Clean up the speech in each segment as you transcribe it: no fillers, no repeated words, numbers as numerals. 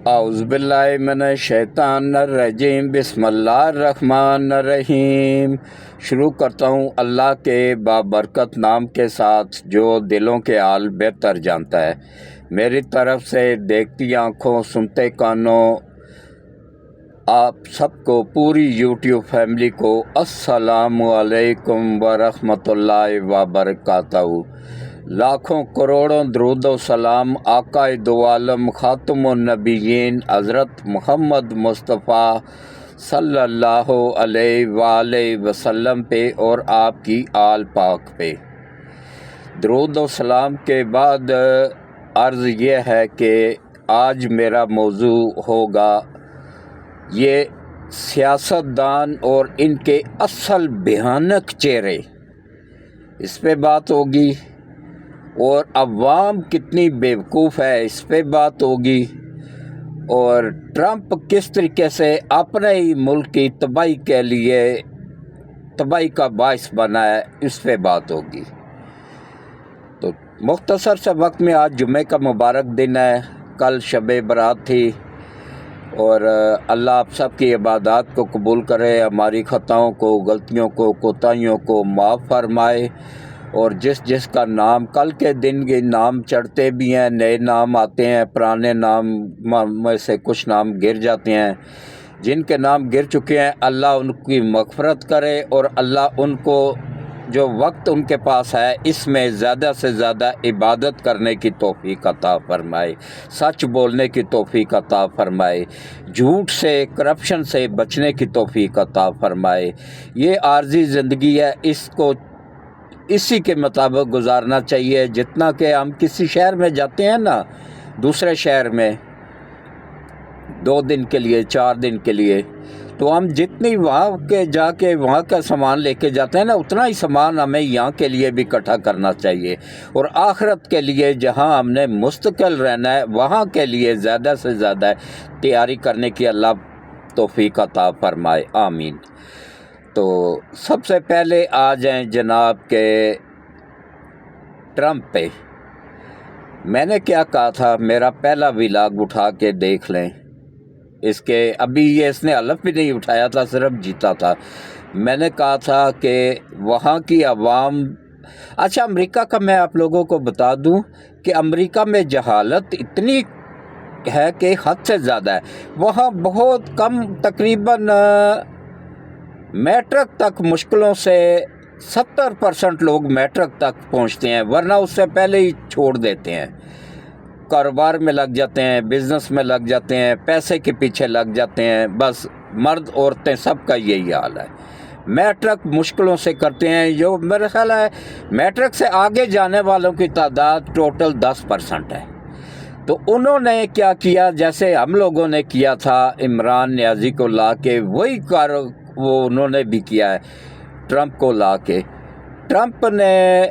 اعوذ باللہ من الشیطان الرجیم، بسم اللہ الرحمن الرحیم۔ شروع کرتا ہوں اللہ کے بابرکت نام کے ساتھ جو دلوں کے حال بہتر جانتا ہے۔ میری طرف سے دیکھتی آنکھوں سنتے کانوں آپ سب کو، پوری یوٹیوب فیملی کو السلام علیکم ورحمۃ اللہ وبرکاتہ۔ لاکھوں کروڑوں درود و سلام آقا دو عالم خاتم النبیین حضرت محمد مصطفیٰ صلی اللہ علیہ وآلہ وسلم پہ اور آپ کی آل پاک پہ۔ درود و سلام کے بعد عرض یہ ہے کہ آج میرا موضوع ہوگا یہ سیاستدان اور ان کے اصل بھیانک چہرے، اس پہ بات ہوگی، اور عوام کتنی بیوقوف ہے اس پہ بات ہوگی، اور ٹرمپ کس طریقے سے اپنے ہی ملک کی تباہی کے لیے تباہی کا باعث بنا ہے اس پہ بات ہوگی۔ تو مختصر سے وقت میں آج جمعہ کا مبارک دن ہے، کل شب برات تھی، اور اللہ آپ سب کی عبادات کو قبول کرے، ہماری خطاؤں کو، غلطیوں کو، کوتاہیوں کو معاف فرمائے، اور جس کا نام کل کے دن کے نام چڑھتے بھی ہیں، نئے نام آتے ہیں، پرانے نام میں سے کچھ نام گر جاتے ہیں، جن کے نام گر چکے ہیں اللہ ان کی مغفرت کرے، اور اللہ ان کو جو وقت ان کے پاس ہے اس میں زیادہ سے زیادہ عبادت کرنے کی توفیق عطا فرمائے، سچ بولنے کی توفیق عطا فرمائے، جھوٹ سے، کرپشن سے بچنے کی توفیق عطا فرمائے۔ یہ عارضی زندگی ہے، اس کو اسی کے مطابق گزارنا چاہیے۔ جتنا کہ ہم کسی شہر میں جاتے ہیں نا، دوسرے شہر میں 2 دن کے لیے، 4 دن کے لیے، تو ہم جتنی وہاں کے جا کے وہاں کا سامان لے کے جاتے ہیں نا، اتنا ہی سامان ہمیں یہاں کے لیے بھی اکٹھا کرنا چاہیے، اور آخرت کے لیے جہاں ہم نے مستقل رہنا ہے وہاں کے لیے زیادہ سے زیادہ تیاری کرنے کی اللہ توفیق عطا فرمائے، آمین۔ تو سب سے پہلے آ جائیں جناب کے ٹرمپ پہ۔ میں نے کیا کہا تھا، میرا پہلا ولاگ اٹھا کے دیکھ لیں، اس کے ابھی اس نے حلف بھی نہیں اٹھایا تھا، صرف جیتا تھا۔ میں نے کہا تھا کہ وہاں کی عوام، اچھا امریکہ کا میں آپ لوگوں کو بتا دوں کہ امریکہ میں جہالت اتنی ہے کہ حد سے زیادہ ہے۔ وہاں بہت کم، تقریباً میٹرک تک مشکلوں سے 70% لوگ میٹرک تک پہنچتے ہیں، ورنہ اس سے پہلے ہی چھوڑ دیتے ہیں، کاروبار میں لگ جاتے ہیں، بزنس میں لگ جاتے ہیں، پیسے کے پیچھے لگ جاتے ہیں، بس مرد عورتیں سب کا یہی حال ہے۔ میٹرک مشکلوں سے کرتے ہیں، جو میرا خیال ہے میٹرک سے آگے جانے والوں کی تعداد ٹوٹل 10% ہے۔ تو انہوں نے کیا کیا، جیسے ہم لوگوں نے کیا تھا عمران نیازی کو لا کے، وہی وہ انہوں نے بھی کیا ہے ٹرمپ کو لا کے۔ ٹرمپ نے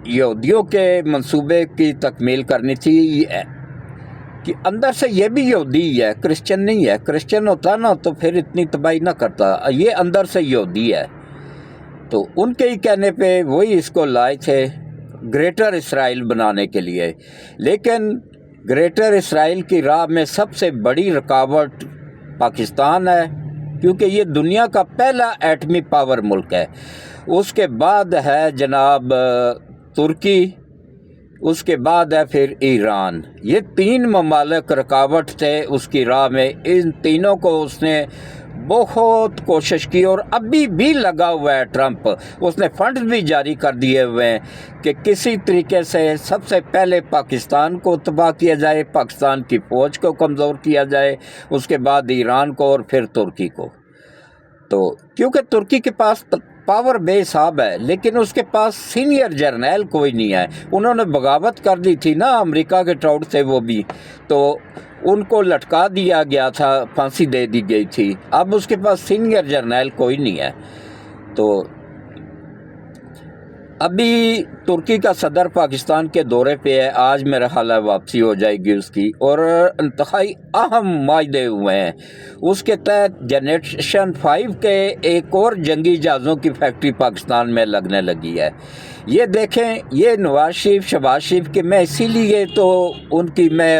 یہودیوں کے منصوبے کی تکمیل کرنی تھی، کہ اندر سے یہ بھی یہودی ہی ہے، کرسچن نہیں ہے۔ کرسچن ہوتا نا تو پھر اتنی تباہی نہ کرتا، یہ اندر سے یہودی ہے۔ تو ان کے ہی کہنے پہ وہی اس کو لائے تھے گریٹر اسرائیل بنانے کے لیے، لیکن گریٹر اسرائیل کی راہ میں سب سے بڑی رکاوٹ پاکستان ہے، کیونکہ یہ دنیا کا پہلا ایٹمی پاور ملک ہے۔ اس کے بعد ہے جناب ترکی، اس کے بعد ہے پھر ایران۔ یہ 3 ممالک رکاوٹ تھے اس کی راہ میں۔ ان تینوں کو اس نے بہت کوشش کی، اور ابھی بھی لگا ہوا ہے ٹرمپ۔ اس نے فنڈ بھی جاری کر دیے ہوئے ہیں کہ کسی طریقے سے سب سے پہلے پاکستان کو تباہ کیا جائے، پاکستان کی فوج کو کمزور کیا جائے، اس کے بعد ایران کو، اور پھر ترکی کو۔ تو کیونکہ ترکی کے پاس پاور بے حساب ہے، لیکن اس کے پاس سینئر جرنیل کوئی نہیں ہے۔ انہوں نے بغاوت کر دی تھی نا، امریکہ کے ٹراؤٹ سے وہ بھی، تو ان کو لٹکا دیا گیا تھا، پھانسی دے دی گئی تھی۔ اب اس کے پاس سینئر جرنیل کوئی نہیں ہے۔ تو ابھی ترکی کا صدر پاکستان کے دورے پہ ہے، آج میرا خیال ہے واپسی ہو جائے گی اس کی، اور انتہائی اہم معاہدے ہوئے ہیں اس کے تحت۔ جنریشن 5 کے ایک اور جنگی جہازوں کی فیکٹری پاکستان میں لگنے لگی ہے۔ یہ دیکھیں، یہ نواز شریف، شہباز شریف کے، میں اسی لیے تو ان کی میں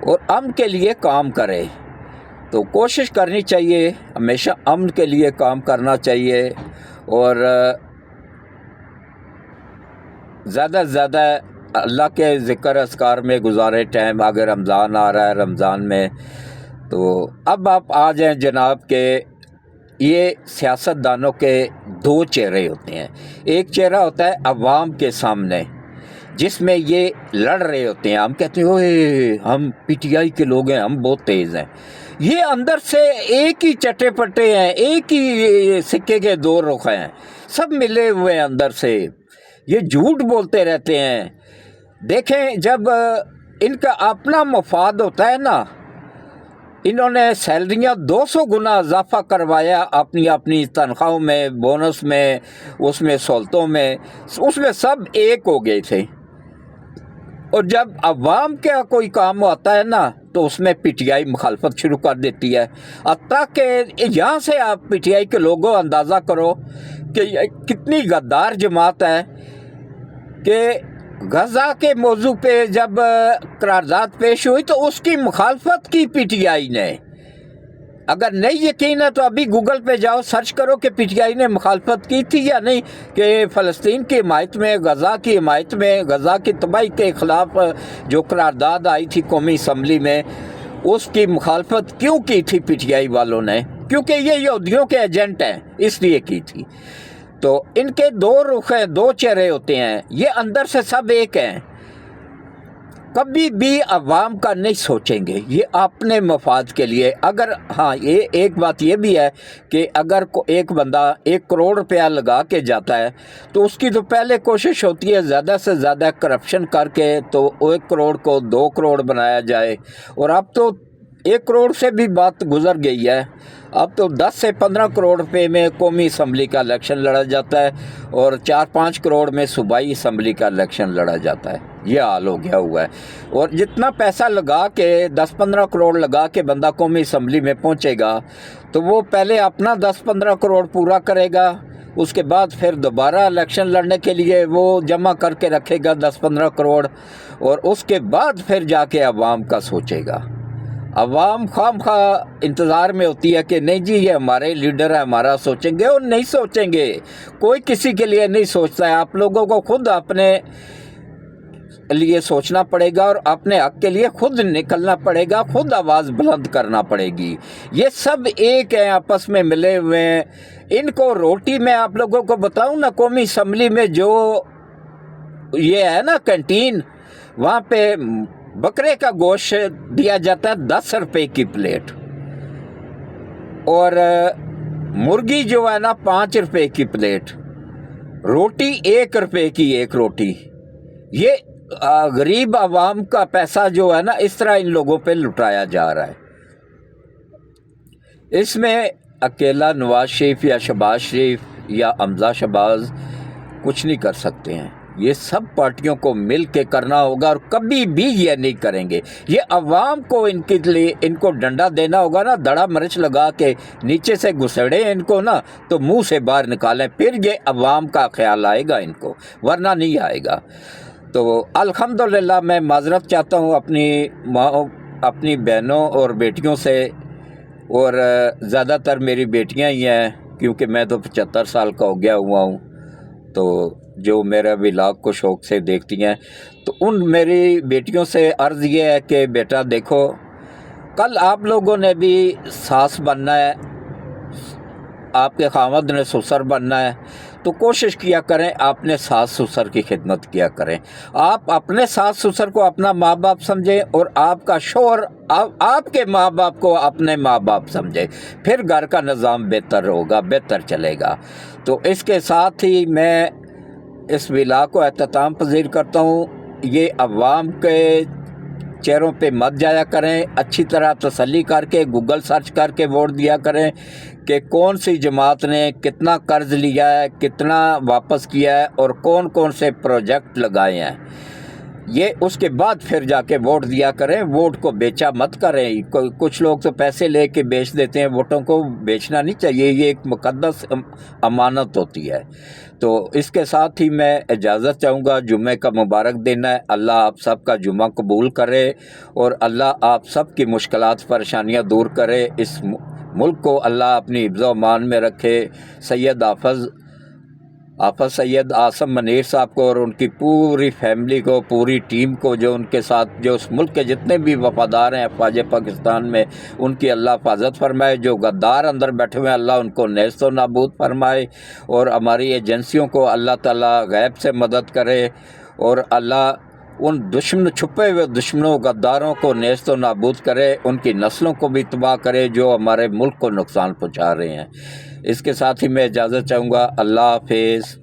اور امن کے لیے کام کرے. تو کوشش کرنی چاہیے، ہمیشہ امن کے لیے کام کرنا چاہیے، اور زیادہ سے زیادہ اللہ کے ذکر اذکار میں گزارے ٹائم. اگر رمضان آ رہا ہے، رمضان میں تو اب آپ آ جائیں جناب کہ یہ سیاست دانوں کے دو چہرے ہوتے ہیں. ایک چہرہ ہوتا ہے عوام کے سامنے، جس میں یہ لڑ رہے ہوتے ہیں. ہم کہتے ہیں اوے ہم پی ٹی آئی کے لوگ ہیں، ہم بہت تیز ہیں. یہ اندر سے ایک ہی چٹے پٹے ہیں، ایک ہی سکے کے دو رخ ہیں، سب ملے ہوئے ہیں اندر سے. یہ جھوٹ بولتے رہتے ہیں. دیکھیں جب ان کا اپنا مفاد ہوتا ہے نا، انہوں نے سیلریاں 200 گنا اضافہ کروایا اپنی تنخواہوں میں، بونس میں، اس میں سہولتوں میں، اس میں سب ایک ہو گئے تھے. اور جب عوام کا کوئی کام ہوتا ہے نا تو اس میں پی ٹی آئی مخالفت شروع کر دیتی ہے. حتیٰ کہ یہاں سے آپ پی ٹی آئی کے لوگوں اندازہ کرو کہ کتنی غدار جماعت ہے کہ غزہ کے موضوع پہ جب قرارداد پیش ہوئی تو اس کی مخالفت کی پی ٹی آئی نے. اگر نہیں یقین ہے تو ابھی گوگل پہ جاؤ، سرچ کرو کہ پی ٹی آئی نے مخالفت کی تھی یا نہیں، کہ فلسطین کی حمایت میں، غزہ کی حمایت میں، غزہ کی تباہی کے خلاف جو قرارداد آئی تھی قومی اسمبلی میں، اس کی مخالفت کیوں کی تھی پی ٹی آئی والوں نے؟ کیونکہ یہ یہودیوں کے ایجنٹ ہیں، اس لیے کی تھی. تو ان کے دو رخ ہیں، دو چہرے ہوتے ہیں. یہ اندر سے سب ایک ہیں، کبھی بھی عوام کا نہیں سوچیں گے، یہ اپنے مفاد کے لیے. اگر ہاں یہ ایک بات یہ بھی ہے کہ اگر ایک بندہ 1 کروڑ روپیہ لگا کے جاتا ہے تو اس کی تو پہلے کوشش ہوتی ہے زیادہ سے زیادہ کرپشن کر کے تو 1 کروڑ کو 2 کروڑ بنایا جائے. اور اب تو 1 کروڑ سے بھی بات گزر گئی ہے، اب تو 10 سے 15 کروڑ روپے میں قومی اسمبلی کا الیکشن لڑا جاتا ہے اور 4-5 کروڑ میں صوبائی اسمبلی کا الیکشن لڑا جاتا ہے. یہ حال ہو گیا ہوا ہے. اور جتنا پیسہ لگا کے 10-15 کروڑ لگا کے بندہ قومی اسمبلی میں پہنچے گا تو وہ پہلے اپنا 10-15 کروڑ پورا کرے گا، اس کے بعد پھر دوبارہ الیکشن لڑنے کے لیے وہ جمع کر کے رکھے گا 10-15 کروڑ، اور اس کے بعد پھر جا کے عوام کا سوچے گا. عوام خواہ انتظار میں ہوتی ہے کہ نہیں جی یہ ہمارے لیڈر ہیں، ہمارا سوچیں گے، اور نہیں سوچیں گے. کوئی کسی کے لیے نہیں سوچتا ہے. آپ لوگوں کو خود اپنے لیے سوچنا پڑے گا اور اپنے حق کے لیے خود نکلنا پڑے گا، خود آواز بلند کرنا پڑے گی. یہ سب ایک ہیں، آپس میں ملے ہوئے ہیں. ان کو روٹی میں آپ لوگوں کو بتاؤں نا، قومی اسمبلی میں جو یہ ہے نا کینٹین، وہاں پہ بکرے کا گوشت دیا جاتا ہے 10 روپے کی پلیٹ، اور مرغی جو ہے نا 5 روپے کی پلیٹ، روٹی 1 روپے کی ایک روٹی. یہ غریب عوام کا پیسہ جو ہے نا اس طرح ان لوگوں پہ لٹایا جا رہا ہے. اس میں اکیلا نواز شریف یا شہباز شریف یا حمزہ شہباز کچھ نہیں کر سکتے ہیں. یہ سب پارٹیوں کو مل کے کرنا ہوگا، اور کبھی بھی یہ نہیں کریں گے. یہ عوام کو ان کے لیے ان کو ڈنڈا دینا ہوگا نا، دڑا مرچ لگا کے نیچے سے گھسڑے ان کو نا تو منہ سے باہر نکالیں، پھر یہ عوام کا خیال آئے گا ان کو، ورنہ نہیں آئے گا. تو الحمدللہ میں معذرت چاہتا ہوں اپنی ماں، اپنی بہنوں اور بیٹیوں سے، اور زیادہ تر میری بیٹیاں ہی ہیں کیونکہ میں تو 75 سال کا ہو گیا ہوا ہوں. تو جو میرا ولاگ کو شوق سے دیکھتی ہیں، تو ان میری بیٹیوں سے عرض یہ ہے کہ بیٹا دیکھو، کل آپ لوگوں نے بھی ساس بننا ہے، آپ کے خامد نے سسر بننا ہے، تو کوشش کیا کریں اپنے ساس سسر کی خدمت کیا کریں. آپ اپنے ساس سسر کو اپنا ماں باپ سمجھیں، اور آپ کا شوہر آپ کے ماں باپ کو اپنے ماں باپ سمجھے، پھر گھر کا نظام بہتر ہوگا، بہتر چلے گا. تو اس کے ساتھ ہی میں اس ولاگ کو اختتام پذیر کرتا ہوں. یہ عوام کے چہروں پہ مت جایا کریں، اچھی طرح تسلی کر کے گوگل سرچ کر کے ووٹ دیا کریں کہ کون سی جماعت نے کتنا قرض لیا ہے، کتنا واپس کیا ہے، اور کون کون سے پروجیکٹ لگائے ہیں. یہ اس کے بعد پھر جا کے ووٹ دیا کریں، ووٹ کو بیچا مت کریں۔ کچھ لوگ تو پیسے لے کے بیچ دیتے ہیں، ووٹوں کو بیچنا نہیں چاہیے، یہ ایک مقدس امانت ہوتی ہے۔ تو اس کے ساتھ ہی میں اجازت چاہوں گا، جمعے کا مبارک دن ہے، اللہ آپ سب کا جمعہ قبول کرے اور اللہ آپ سب کی مشکلات پریشانیاں دور کرے، اس ملک کو اللہ اپنی حفظ و امان میں رکھے۔ سید حافظ سید عاصم منیر صاحب کو اور ان کی پوری فیملی کو، پوری ٹیم کو، جو ان کے ساتھ، جو اس ملک کے جتنے بھی وفادار ہیں افواج پاکستان میں، ان کی اللہ حفاظت فرمائے۔ جو غدار اندر بیٹھے ہوئے ہیں اللہ ان کو نیست و نابود فرمائے، اور ہماری ایجنسیوں کو اللہ تعالیٰ غیب سے مدد کرے، اور اللہ ان چھپے ہوئے دشمنوں، غداروں کو نیست و نابود کرے، ان کی نسلوں کو بھی تباہ کرے جو ہمارے ملک کو نقصان پہنچا رہے ہیں۔ اس کے ساتھ ہی میں اجازت چاہوں گا، اللہ حافظ۔